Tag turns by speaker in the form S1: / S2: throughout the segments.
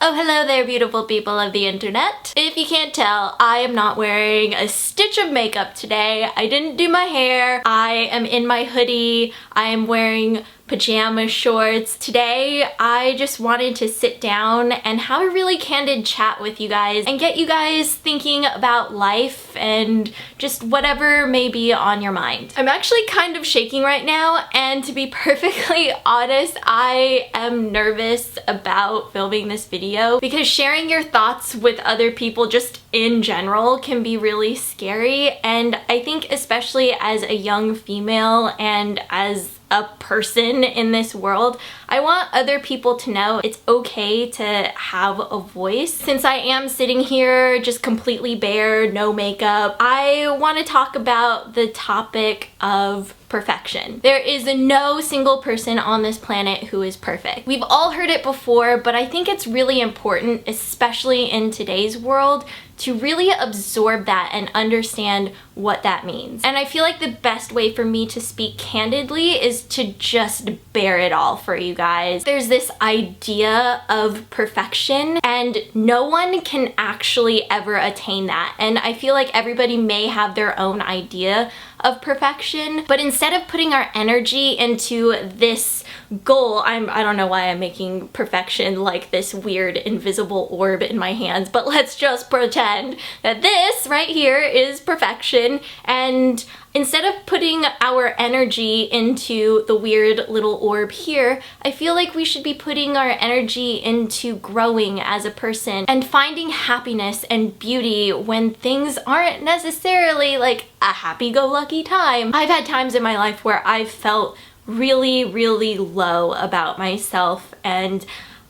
S1: Oh, hello there, beautiful people of the internet. If you can't tell, I am not wearing a stitch of makeup today. I didn't do my hair. I am in my hoodie. I am wearing pajama shorts. Today, I just wanted to sit down and have a really candid chat with you guys and get you guys thinking about life and just whatever may be on your mind. I'm actually kind of shaking right now, and to be perfectly honest, I am nervous about filming this video because sharing your thoughts with other people just in general can be really scary, and I think especially as a young female and as a person in this world, I want other people to know it's okay to have a voice. Since I am sitting here just completely bare, no makeup, I want to talk about the topic of perfection. There is no single person on this planet who is perfect. We've all heard it before, but I think it's really important, especially in today's world, to really absorb that and understand what that means. And I feel like the best way for me to speak candidly is to just bear it all for you guys. There's this idea of perfection, and no one can actually ever attain that. And I feel like everybody may have their own idea of perfection, but instead of putting our energy into this goal, I don't know why I'm making perfection like this weird invisible orb in my hands, but let's just pretend that this right here is perfection, and instead of putting our energy into the weird little orb here, I feel like we should be putting our energy into growing as a person and finding happiness and beauty when things aren't necessarily like a happy-go-lucky time. I've had times in my life where I've felt really, really low about myself, and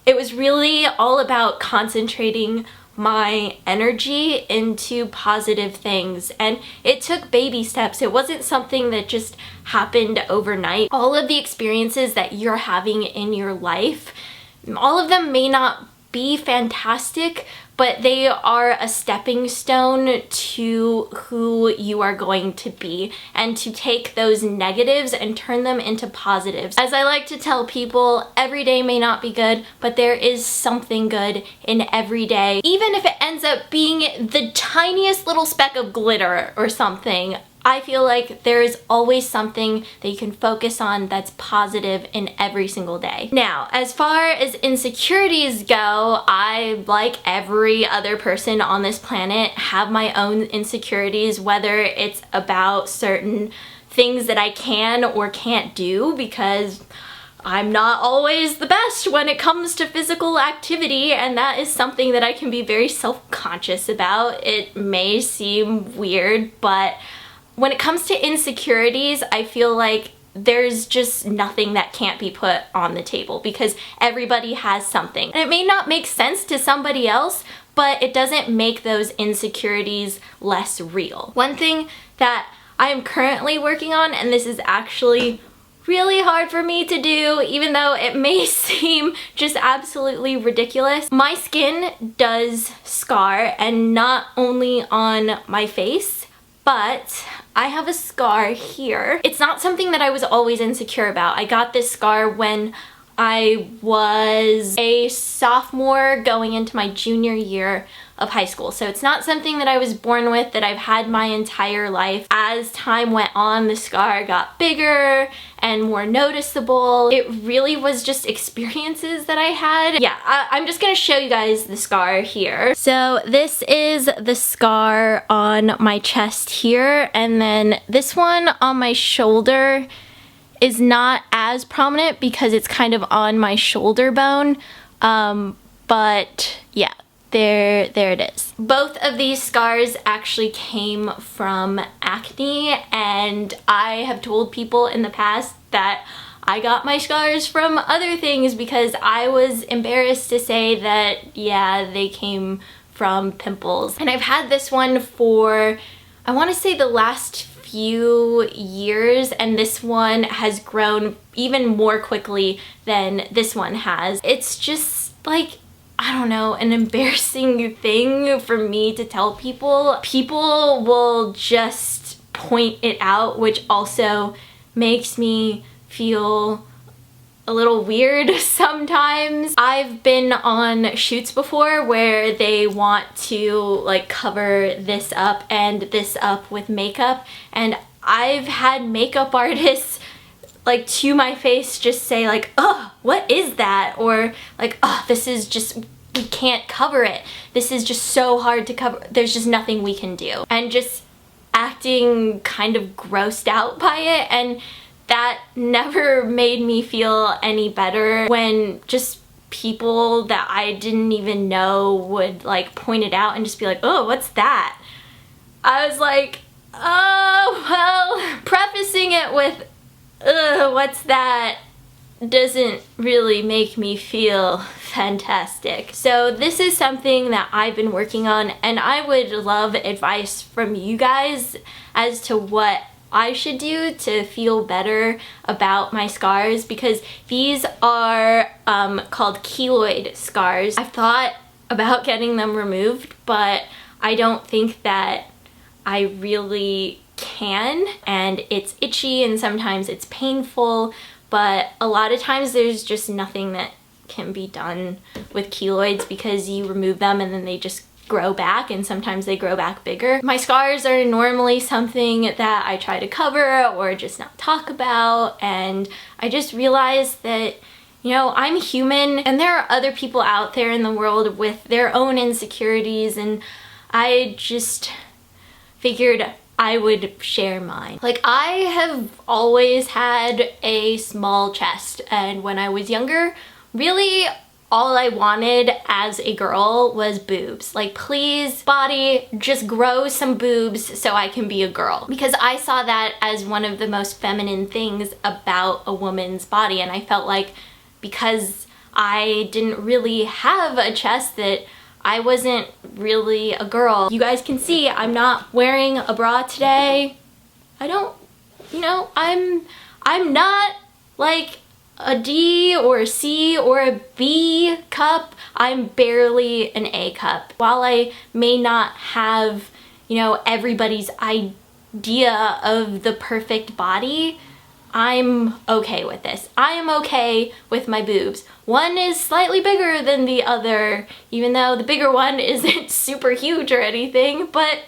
S1: it was really all about concentrating my energy into positive things, and it took baby steps. It wasn't something that just happened overnight. All of the experiences that you're having in your life, all of them may not be fantastic, but they are a stepping stone to who you are going to be, and to take those negatives and turn them into positives. As I like to tell people, every day may not be good, but there is something good in every day. Even if it ends up being the tiniest little speck of glitter or something, I feel like there is always something that you can focus on that's positive in every single day. Now, as far as insecurities go, I, like every other person on this planet, have my own insecurities, whether it's about certain things that I can or can't do, because I'm not always the best when it comes to physical activity, and that is something that I can be very self-conscious about. It may seem weird, but when it comes to insecurities, I feel like there's just nothing that can't be put on the table, because everybody has something. And it may not make sense to somebody else, but it doesn't make those insecurities less real. One thing that I am currently working on, and this is actually really hard for me to do, even though it may seem just absolutely ridiculous. My skin does scar, and not only on my face, but I have a scar here. It's not something that I was always insecure about. I got this scar when I was a sophomore going into my junior year of high school. So it's not something that I was born with, that I've had my entire life. As time went on, the scar got bigger and more noticeable. It really was just experiences that I had. Yeah, I'm just gonna show you guys the scar here. So this is the scar on my chest here, and then this one on my shoulder is not as prominent because it's kind of on my shoulder bone, but yeah, there it is. Both of these scars actually came from acne, and I have told people in the past that I got my scars from other things because I was embarrassed to say that, yeah, they came from pimples. And I've had this one for, I want to say, the last few years, and this one has grown even more quickly than this one has. It's just like, I don't know, an embarrassing thing for me to tell people. People will just point it out, which also makes me feel a little weird sometimes. I've been on shoots before where they want to like cover this up and this up with makeup, and I've had makeup artists like to my face just say like, oh, what is that? Or like, oh, this is just, we can't cover it. This is just so hard to cover. There's just nothing we can do. And just acting kind of grossed out by it, and that never made me feel any better when just people that I didn't even know would like point it out and just be like, oh, what's that? I was like, oh, well, prefacing it with, ugh, what's that, doesn't really make me feel fantastic. So this is something that I've been working on, and I would love advice from you guys as to what I should do to feel better about my scars, because these are called keloid scars. I've thought about getting them removed, but I don't think that I really can, and it's itchy and sometimes it's painful, but a lot of times there's just nothing that can be done with keloids because you remove them and then they just grow back, and sometimes they grow back bigger. My scars are normally something that I try to cover or just not talk about, and I just realized that, you know, I'm human and there are other people out there in the world with their own insecurities, and I just figured I would share mine. Like, I have always had a small chest, and when I was younger, really all I wanted as a girl was boobs. Like, please, body, just grow some boobs so I can be a girl. Because I saw that as one of the most feminine things about a woman's body, and I felt like because I didn't really have a chest that I wasn't really a girl. You guys can see I'm not wearing a bra today. I don't, you know, I'm not like a D or a C or a B cup. I'm barely an A cup. While I may not have, you know, everybody's idea of the perfect body, I'm okay with this. I am okay with my boobs. One is slightly bigger than the other, even though the bigger one isn't super huge or anything, but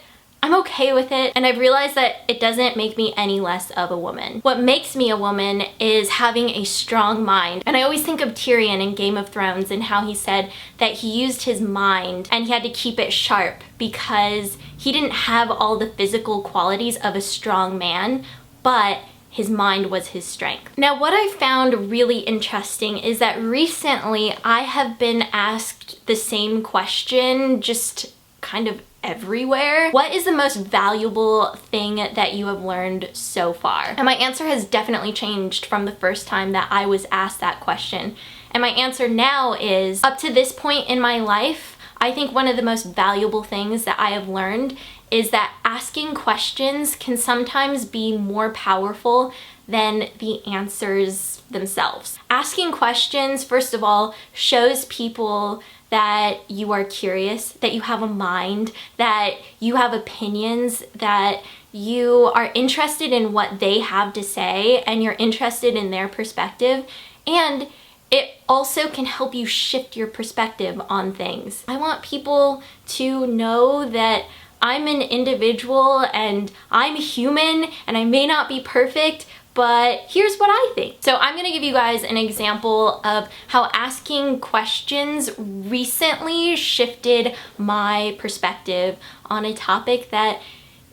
S1: I'm okay with it, and I've realized that it doesn't make me any less of a woman. What makes me a woman is having a strong mind, and I always think of Tyrion in Game of Thrones and how he said that he used his mind and he had to keep it sharp because he didn't have all the physical qualities of a strong man, but his mind was his strength. Now, what I found really interesting is that recently I have been asked the same question just kind of everywhere. What is the most valuable thing that you have learned so far? And my answer has definitely changed from the first time that I was asked that question. And my answer now is, up to this point in my life, I think one of the most valuable things that I have learned is that asking questions can sometimes be more powerful than the answers themselves. Asking questions, first of all, shows people that you are curious, that you have a mind, that you have opinions, that you are interested in what they have to say and you're interested in their perspective, and it also can help you shift your perspective on things. I want people to know that I'm an individual and I'm human and I may not be perfect, but here's what I think. So I'm gonna give you guys an example of how asking questions recently shifted my perspective on a topic that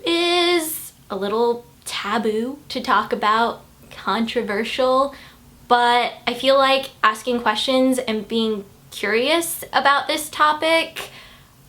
S1: is a little taboo to talk about, controversial, but I feel like asking questions and being curious about this topic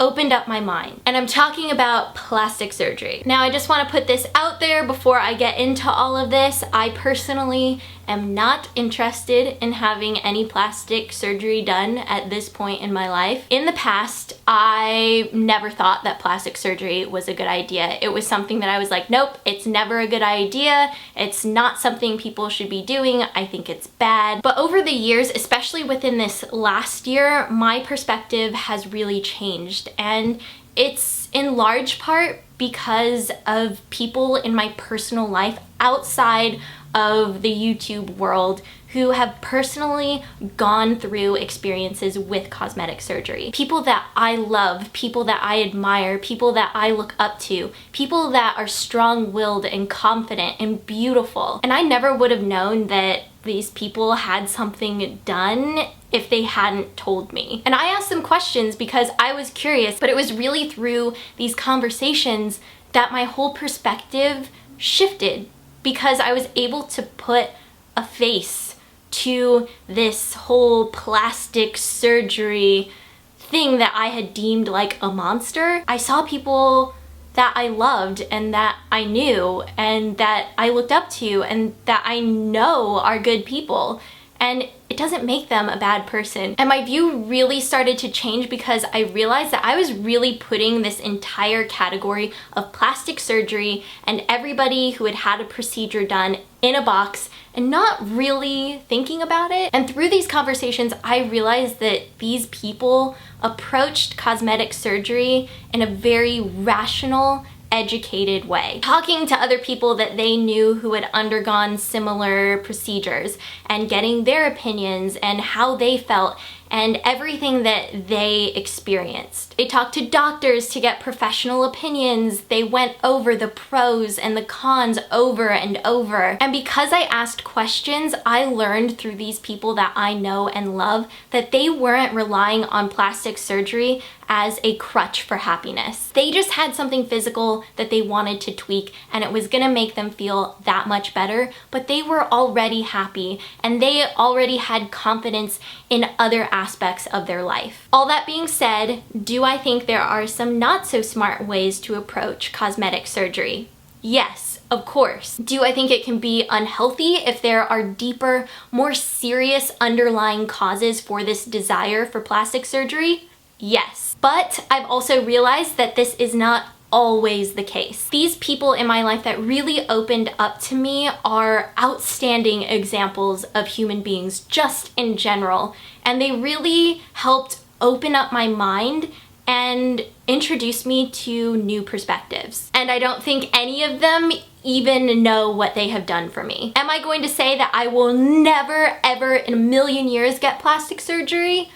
S1: opened up my mind. And I'm talking about plastic surgery. Now, I just want to put this out there before I get into all of this. I personally am not interested in having any plastic surgery done at this point in my life. In the past, I never thought that plastic surgery was a good idea. It was something that I was like, nope, it's never a good idea. It's not something people should be doing. I think it's bad. But over the years, especially within this last year, my perspective has really changed. And it's in large part because of people in my personal life outside of the YouTube world who have personally gone through experiences with cosmetic surgery. People that I love, people that I admire, people that I look up to, people that are strong-willed and confident and beautiful. And I never would have known that these people had something done if they hadn't told me. And I asked them questions because I was curious, but it was really through these conversations that my whole perspective shifted, because I was able to put a face to this whole plastic surgery thing that I had deemed like a monster. I saw people that I loved and that I knew and that I looked up to and that I know are good people, and it doesn't make them a bad person. And my view really started to change because I realized that I was really putting this entire category of plastic surgery and everybody who had had a procedure done in a box and not really thinking about it. And through these conversations, I realized that these people approached cosmetic surgery in a very rational, educated way, talking to other people that they knew who had undergone similar procedures and getting their opinions and how they felt and everything that they experienced. They talked to doctors to get professional opinions. They went over the pros and the cons over and over. And because I asked questions, I learned through these people that I know and love that they weren't relying on plastic surgery as a crutch for happiness. They just had something physical that they wanted to tweak, and it was gonna make them feel that much better, but they were already happy and they already had confidence in other aspects of their life. All that being said, do I think there are some not so smart ways to approach cosmetic surgery? Yes, of course. Do I think it can be unhealthy if there are deeper, more serious underlying causes for this desire for plastic surgery? Yes. But I've also realized that this is not always the case. These people in my life that really opened up to me are outstanding examples of human beings just in general, and they really helped open up my mind and introduce me to new perspectives. And I don't think any of them even know what they have done for me. Am I going to say that I will never ever in a million years get plastic surgery?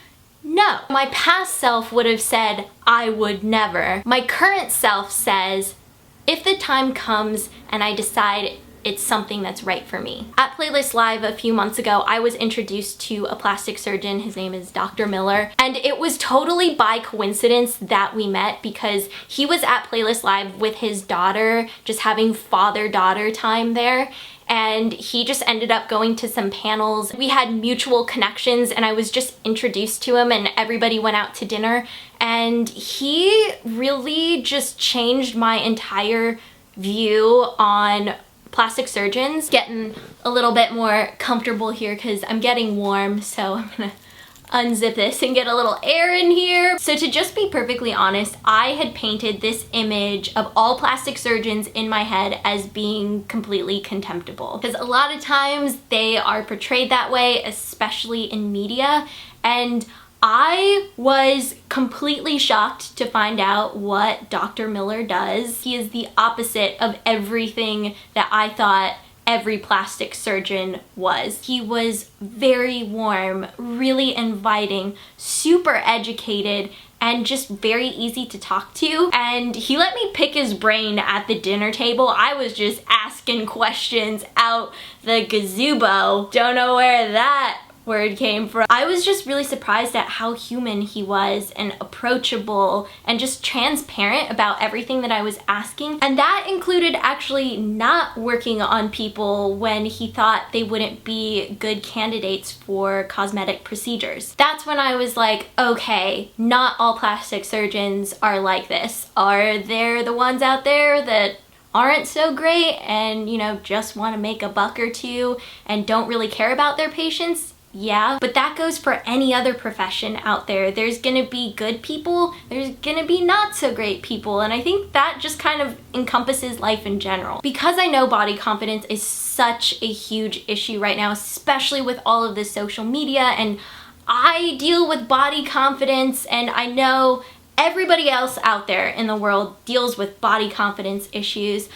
S1: No. My past self would have said, I would never. My current self says, if the time comes and I decide it's something that's right for me. At Playlist Live a few months ago, I was introduced to a plastic surgeon. His name is Dr. Miller. And it was totally by coincidence that we met because he was at Playlist Live with his daughter, just having father-daughter time there. And he just ended up going to some panels. We had mutual connections and I was just introduced to him and everybody went out to dinner. And he really just changed my entire view on plastic surgeons. Getting a little bit more comfortable here because I'm getting warm, so I'm gonna unzip this and get a little air in here. So to just be perfectly honest, I had painted this image of all plastic surgeons in my head as being completely contemptible, because a lot of times they are portrayed that way, especially in media, and I was completely shocked to find out what Dr. Miller does. He is the opposite of everything that I thought every plastic surgeon was. He was very warm, really inviting, super educated, and just very easy to talk to. And he let me pick his brain at the dinner table. I was just asking questions out the gazebo. Don't know where that word came from. I was just really surprised at how human he was and approachable and just transparent about everything that I was asking. And that included actually not working on people when he thought they wouldn't be good candidates for cosmetic procedures. That's when I was like, okay, not all plastic surgeons are like this. Are there the ones out there that aren't so great and, you know, just want to make a buck or two and don't really care about their patients? Yeah, but that goes for any other profession out there. There's gonna be good people, there's gonna be not so great people, and I think that just kind of encompasses life in general. Because I know body confidence is such a huge issue right now, especially with all of this social media, and I deal with body confidence, and I know everybody else out there in the world deals with body confidence issues.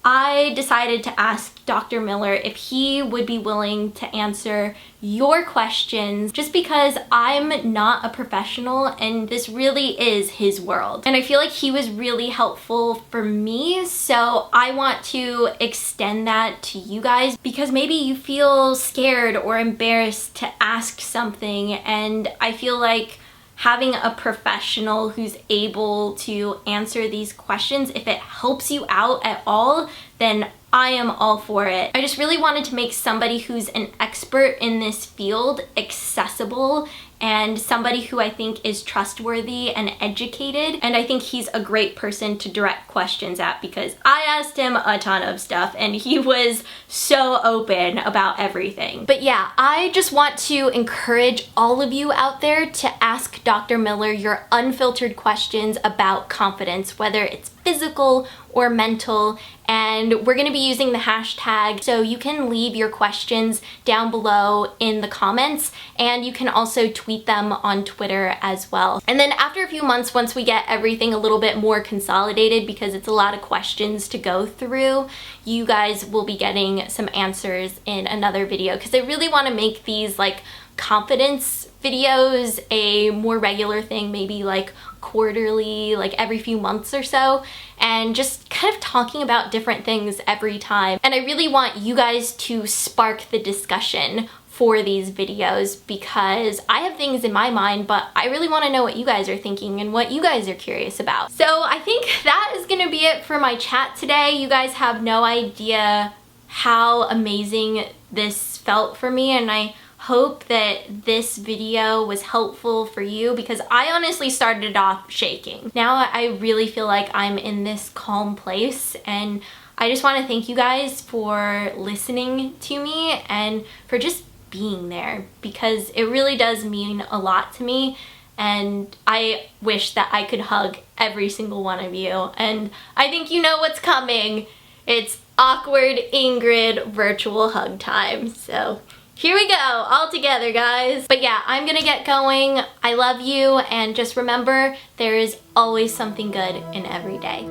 S1: I decided to ask Dr. Miller if he would be willing to answer your questions, just because I'm not a professional and this really is his world. And I feel like he was really helpful for me, so I want to extend that to you guys, because maybe you feel scared or embarrassed to ask something, and I feel like having a professional who's able to answer these questions, if it helps you out at all, then I am all for it. I just really wanted to make somebody who's an expert in this field accessible, and somebody who I think is trustworthy and educated. And I think he's a great person to direct questions at, because I asked him a ton of stuff and he was so open about everything. But yeah, I just want to encourage all of you out there to ask Dr. Miller your unfiltered questions about confidence, whether it's physical or mental, and we're gonna be using the hashtag, so you can leave your questions down below in the comments, and you can also tweet them on Twitter as well. And then after a few months, once we get everything a little bit more consolidated, because it's a lot of questions to go through, you guys will be getting some answers in another video, because I really want to make these like confidence videos a more regular thing, maybe like quarterly, like every few months or so, and just kind of talking about different things every time. And I really want you guys to spark the discussion for these videos, because I have things in my mind, but I really want to know what you guys are thinking and what you guys are curious about. So I think that is gonna be it for my chat today. You guys have no idea how amazing this felt for me, and I hope that this video was helpful for you, because I honestly started off shaking. Now I really feel like I'm in this calm place, and I just want to thank you guys for listening to me and for just being there, because it really does mean a lot to me, and I wish that I could hug every single one of you. And I think you know what's coming. It's awkward Ingrid virtual hug time. So here we go, all together, guys. But yeah, I'm gonna get going. I love you, and just remember, there is always something good in every day.